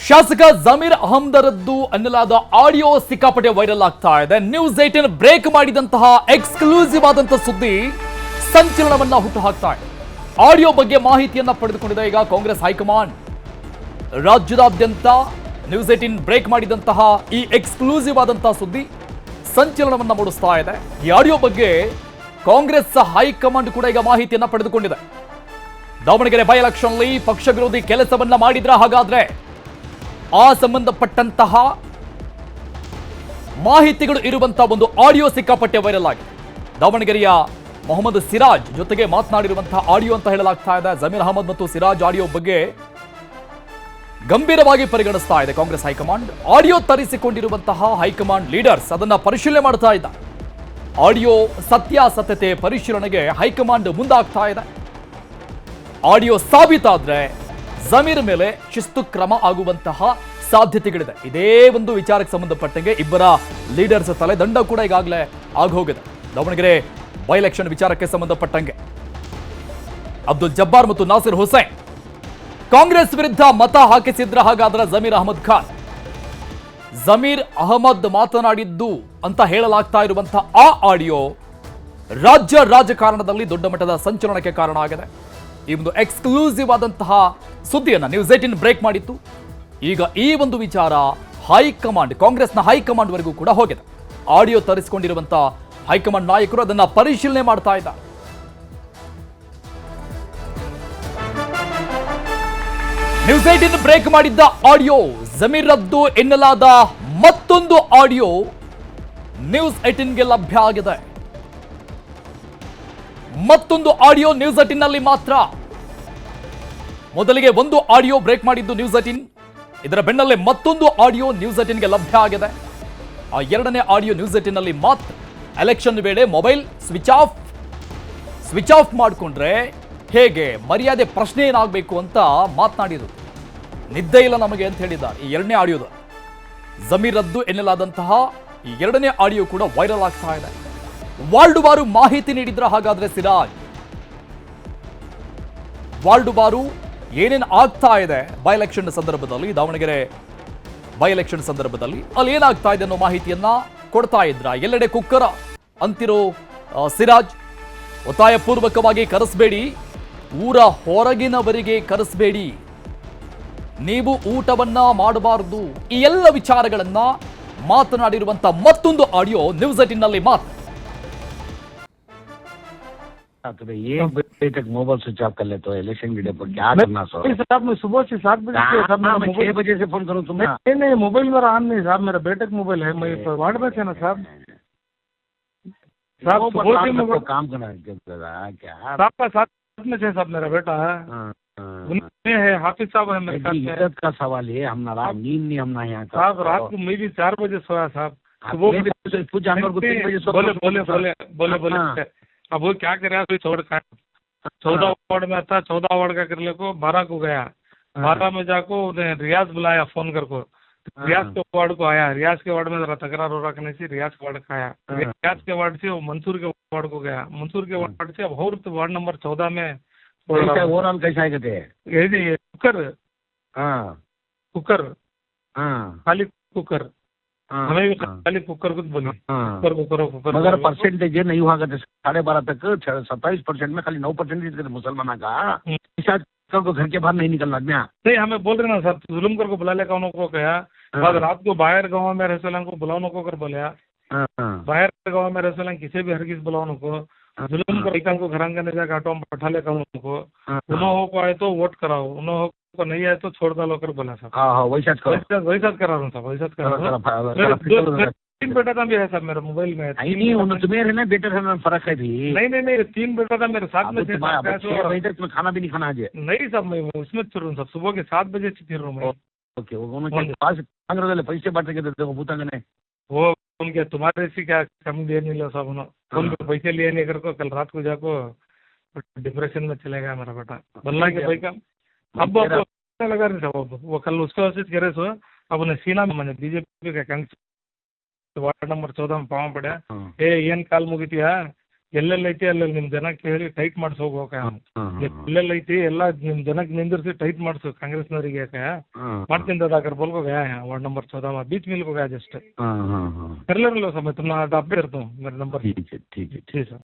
ಶಾಸಕ ಜಮೀರ್ ಅಹಮದರದ್ದು ಅನ್ನಲಾದ ಆಡಿಯೋ ಸಿಕ್ಕಾಪಟ್ಟೆ ವೈರಲ್ ಆಗ್ತಾ ಇದೆ. ನ್ಯೂಸ್18 ಬ್ರೇಕ್ ಮಾಡಿದಂತಹ ಎಕ್ಸ್ಕ್ಲೂಸಿವ್ ಆದಂತಹ ಸುದ್ದಿ ಸಂಚಲನವನ್ನ ಹುಟ್ಟು ಹಾಕ್ತಾ ಇದೆ. ಆಡಿಯೋ ಬಗ್ಗೆ ಮಾಹಿತಿಯನ್ನ ಪಡೆದುಕೊಂಡಿದೆ ಈಗ ಕಾಂಗ್ರೆಸ್ ಹೈಕಮಾಂಡ್. ರಾಜ್ಯದಾದ್ಯಂತ ನ್ಯೂಸ್18 ಬ್ರೇಕ್ ಮಾಡಿದಂತಹ ಈ ಎಕ್ಸ್ಕ್ಲೂಸಿವ್ ಆದಂತಹ ಸುದ್ದಿ ಸಂಚಲನವನ್ನ ಮೂಡಿಸ್ತಾ ಇದೆ. ಈ ಆಡಿಯೋ ಬಗ್ಗೆ ಕಾಂಗ್ರೆಸ್ ಹೈಕಮಾಂಡ್ ಕೂಡ ಈಗ ಮಾಹಿತಿಯನ್ನ ಪಡೆದುಕೊಂಡಿದೆ. ದಾವಣಗೆರೆ ಬೈ ಎಲೆಕ್ಷನ್ನಲ್ಲಿ ಪಕ್ಷ ವಿರೋಧಿ ಕೆಲಸವನ್ನ ಮಾಡಿದ್ರ, ಹಾಗಾದ್ರೆ ಆ ಸಂಬಂಧಪಟ್ಟಂತಹ ಮಾಹಿತಿಗಳು ಇರುವಂತಹ ಒಂದು ಆಡಿಯೋ ಸಿಕ್ಕಾಪಟ್ಟೆ ವೈರಲ್ ಆಗಿದೆ. ದಾವಣಗೆರೆಯ ಮೊಹಮ್ಮದ್ ಸಿರಾಜ್ ಜೊತೆಗೆ ಮಾತನಾಡಿರುವಂತಹ ಆಡಿಯೋ ಅಂತ ಹೇಳಲಾಗ್ತಾ ಇದೆ. ಜಮೀರ್ ಅಹಮದ್ ಮತ್ತು ಸಿರಾಜ್ ಆಡಿಯೋ ಬಗ್ಗೆ ಗಂಭೀರವಾಗಿ ಪರಿಗಣಿಸ್ತಾ ಇದೆ ಕಾಂಗ್ರೆಸ್ ಹೈಕಮಾಂಡ್. ಆಡಿಯೋ ತರಿಸಿಕೊಂಡಿರುವಂತಹ ಹೈಕಮಾಂಡ್ ಲೀಡರ್ಸ್ ಅದನ್ನ ಪರಿಶೀಲನೆ ಮಾಡ್ತಾ ಇದ್ದ. ಆಡಿಯೋ ಸತ್ಯಾಸತ್ಯತೆ ಪರಿಶೀಲನೆಗೆ ಹೈಕಮಾಂಡ್ ಮುಂದಾಗ್ತಾ ಇದೆ. ಆಡಿಯೋ ಸಾಬೀತಾದ್ರೆ ಜಮೀರ್ ಮೇಲೆ ಶಿಸ್ತು ಕ್ರಮ ಆಗುವಂತಹ ಸಾಧ್ಯತೆಗಳಿದೆ. ಇದೇ ಒಂದು ವಿಚಾರಕ್ಕೆ ಸಂಬಂಧಪಟ್ಟಂಗೆ ಇಬ್ಬರ ಲೀಡರ್ಸ್ ತಲೆದಂಡ ಕೂಡ ಈಗಾಗಲೇ ಆಗೋಗಿದೆ. ದಾವಣಗೆರೆ ಬೈ ಎಲೆಕ್ಷನ್ ವಿಚಾರಕ್ಕೆ ಸಂಬಂಧಪಟ್ಟಂಗೆ ಅಬ್ದುಲ್ ಜಬ್ಬಾರ್ ಮತ್ತು ನಾಸಿರ್ ಹುಸೇನ್ ಕಾಂಗ್ರೆಸ್ ವಿರುದ್ಧ ಮತ ಹಾಕಿಸಿದ್ರ, ಹಾಗಾದ್ರೆ ಜಮೀರ್ ಅಹಮದ್ ಖಾನ್. ಜಮೀರ್ ಅಹಮದ್ ಮಾತನಾಡಿದ್ದು ಅಂತ ಹೇಳಲಾಗ್ತಾ ಇರುವಂತಹ ಆ ಆಡಿಯೋ ರಾಜ್ಯ ರಾಜಕಾರಣದಲ್ಲಿ ದೊಡ್ಡ ಮಟ್ಟದ ಸಂಚಲನಕ್ಕೆ ಕಾರಣ ಆಗಿದೆ. ಈ ಒಂದು ಎಕ್ಸ್ಕ್ಲೂಸಿವ್ ಆದಂತಹ ಸುದ್ದಿಯನ್ನ ನ್ಯೂಸ್18 ಬ್ರೇಕ್ ಮಾಡಿತ್ತು. ಈಗ ಈ ಒಂದು ವಿಚಾರ ಹೈಕಮಾಂಡ್, ಕಾಂಗ್ರೆಸ್ನ ಹೈಕಮಾಂಡ್ ವರೆಗೂ ಕೂಡ ಹೋಗಿದೆ. ಆಡಿಯೋ ತರಿಸಿಕೊಂಡಿರುವಂತಹ ಹೈಕಮಾಂಡ್ ನಾಯಕರು ಅದನ್ನ ಪರಿಶೀಲನೆ ಮಾಡ್ತಾ ಇದ್ದಾರೆ. ನ್ಯೂಸ್18 ಬ್ರೇಕ್ ಮಾಡಿದ್ದ ಆಡಿಯೋ, ಜಮೀರ್ ರದ್ದು ಎನ್ನಲಾದ ಮತ್ತೊಂದು ಆಡಿಯೋ ನ್ಯೂಸ್18ಗೆ ಲಭ್ಯ ಆಗಿದೆ. ಮತ್ತೊಂದು ಆಡಿಯೋ ನ್ಯೂಸ್18 ನಲ್ಲಿ ಮಾತ್ರ. ಮೊದಲಿಗೆ ಒಂದು ಆಡಿಯೋ ಬ್ರೇಕ್ ಮಾಡಿದ್ದು ನ್ಯೂಸ್18, ಇದರ ಬೆನ್ನಲ್ಲೇ ಮತ್ತೊಂದು ಆಡಿಯೋ ನ್ಯೂಸ್18ಗೆ ಲಭ್ಯ ಆಗಿದೆ. ಆ ಎರಡನೇ ಆಡಿಯೋ ನ್ಯೂಸ್18 ನಲ್ಲಿ ಮಾತ್ರ. ಎಲೆಕ್ಷನ್ ವೇಳೆ ಮೊಬೈಲ್ ಸ್ವಿಚ್ ಆಫ್ ಮಾಡಿಕೊಂಡ್ರೆ ಹೇಗೆ, ಮರ್ಯಾದೆ ಪ್ರಶ್ನೆ ಏನಾಗಬೇಕು ಅಂತ ಮಾತನಾಡಿದ್ರು. ನಿದ್ದೆ ಇಲ್ಲ ನಮಗೆ ಅಂತ ಹೇಳಿದ್ದಾರೆ. ಈ ಎರಡನೇ ಆಡಿಯೋದ ಜಮೀರ್ ರದ್ದು ಎನ್ನಲಾದಂತಹ ಈ ಎರಡನೇ ಆಡಿಯೋ ಕೂಡ ವೈರಲ್ ಆಗ್ತಾ ಇದೆ. ವಾರ್ಡುವಾರು ಮಾಹಿತಿ ನೀಡಿದ್ರ, ಹಾಗಾದ್ರೆ ಸಿರಾಜ್ ವಾರ್ಡುವಾರು ಏನೇನು ಆಗ್ತಾ ಇದೆ ಬೈ ಎಲೆಕ್ಷನ್ ಸಂದರ್ಭದಲ್ಲಿ, ದಾವಣಗೆರೆ ಬೈ ಎಲೆಕ್ಷನ್ ಸಂದರ್ಭದಲ್ಲಿ ಅಲ್ಲಿ ಏನಾಗ್ತಾ ಇದೆ ಅನ್ನೋ ಮಾಹಿತಿಯನ್ನ ಕೊಡ್ತಾ ಇದ್ರ. ಎಲ್ಲೆಡೆ ಕುಕ್ಕರ ಅಂತಿರೋ ಸಿರಾಜ್, ಒತ್ತಾಯ ಪೂರ್ವಕವಾಗಿ ಕರೆಸಬೇಡಿ, ಊರ ಹೊರಗಿನವರಿಗೆ ಕರೆಸಬೇಡಿ, ನೀವು ಊಟವನ್ನ ಮಾಡಬಾರದು, ಈ ಎಲ್ಲ ವಿಚಾರಗಳನ್ನ ಮಾತನಾಡಿರುವಂತ ಮತ್ತೊಂದು ಆಡಿಯೋ ನ್ಯೂಸ್18 ನಲ್ಲಿ ಮಾತ್ರ. ये बजे तक मोबाइल स्विच ऑफ कर लेते हो इलेक्शन के डे पर, क्या करना सर? साहब मैं सुबह से 7 बजे से साहब मेरा मैं 6 बजे से फोन करूँ तुम्हें? नहीं मोबाइल मेरा ऑन नहीं साहब, मेरा बेटे का मोबाइल है, मैं वार्ड में थे ना साहब। साहब सुबह से मैं काम करना क्या साहब का साथ में थे साहब, मेरा बेटा है उनमें है, हाफिज साहब है मेरे साथ। इज्जत का सवाल है, हम नाराज नींद नहीं हम ना यहाँ साहब रात को मैं भी 4 बजे सोया साहब। कुछ जानवर को 3 बजे बोले अब वो क्या करे, छोड़ का 14 वार्ड में था, 14 वार्ड का कर ले को 12 को गया, 12 में जाको रियाज बुलाया फोन कर को, रियाज के वार्ड को आया, रियाज के वार्ड में जरा तकरार हो रखने से रियाज के वार्ड का आया, रियाज के वार्ड से वो मंसूर के वार्ड को गया, मंसूर के वार्ड से अब और वार्ड नंबर 14 में ओवरऑल कैसा कहते हैं कुकर खाली कुकर, हमें भी खाली कुकर कुछ बोली कुकर मगर परसेंटेज नहीं हुआ करते 12.5 तक 27% में खाली 9% मुसलमाना का को घर के बाहर नहीं निकलना। नहीं हमें बोल रहे ना सर, जुलूम कर को बुला ले कौन को कहा, बाद रात को बाहर गाँव में रह को बुलाओ को कर बोलिया, बाहर गाँव में रह किसी भी हर किस बुलाओ को, जुलूम कर को घर अंगने जाकर ऑटो में बैठा ले को, उन्हों को आए तो वोट कराओ, उन्हों को नहीं आए तो छोड़ डालो कर बोला साहब। हाँ वैसा करा रहा हूँ साहब, वैसा करा रहा हूँ। 3 बेटा था मेरे साथ, मेरे मोबाइल में नहीं तुम्हें रहना बेटर है, फर्क है भी। नहीं 3 बेटा था मेरे साथ में। 6 बजे तक तुम्हें खाना भी नहीं खाना आज? नहीं साहब मैं उसमें फिर रहा हूँ साहब, सुबह के 7 बजे से फिर रहा हूँ। ओके वो पास मांग रहे पैसे बांट के देते भूतंग वो उनके तुम्हारे से क्या कम दिए नहीं लो साहब, उन्होंने पैसे लिए नहीं कर को, कल रात को जाको डिप्रेशन में चले गया मेरा बेटा बल्ला के भाई का। अब लगा नहीं था वो कल उसके वजह से कह रहे सो, अब उन्हें सीना में मैंने बीजेपी का वार्ड नंबर 14 में पाँव पड़ा, ಏನ್ ಕಾಲ್ ಮುಗಿತೀಯಾ, ಎಲ್ಲೆಲ್ಲೈತಿ ಅಲ್ಲೆಲ್ಲಿ ನಿಮ್ ಜನಕ್ಕೆ ಹೇಳಿ ಟೈಟ್ ಮಾಡಿಸಿ ಹೋಗ್ಬೇಕ हाँ ಎಲ್ಲೆಲ್ಲೈತಿ ಎಲ್ಲ ನಿಮ್ ಜನಕ್ಕೆ ನಿಂದಿರ್ಸಿ ಟೈಟ್ ಮಾಡಿಸು ಕಾಂಗ್ರೆಸ್ನವರಿಗೆ ಮಾಡ್ತೀನಿ दादा कर बोल को गया है वार्ड नंबर 14 में बीच मिल को गया जस्ट हाँ हाँ कर ले लो समय तुम अपडेट करता हूँ मेरा नंबर ठीक है ठीक है जी सर।